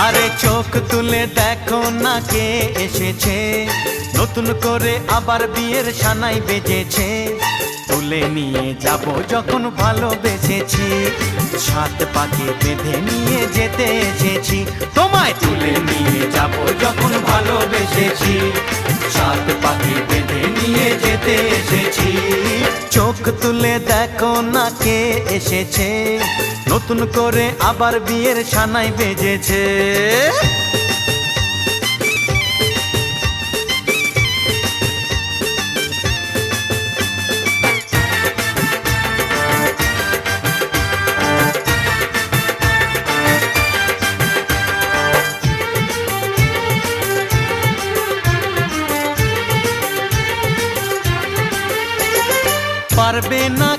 আরে চোখ তুলে দেখো না কে এসেছে, নতুন করে আবার বিয়ের সানাই বেজেছে। তুলে নিয়ে যাব যখন ভালোবেসেছি, সাত পাকে বেঁধে নিয়ে যেতে এসেছি। তোমায় তুলে নিয়ে যাব যখন ভালোবেসেছি, সাত পাকে বেঁধে নিয়ে যেতে এসেছি। চোখ তুলে দেখো না কে এসেছে, নতুন করে আবার বিয়ের সানাই বেজেছে। পারবে না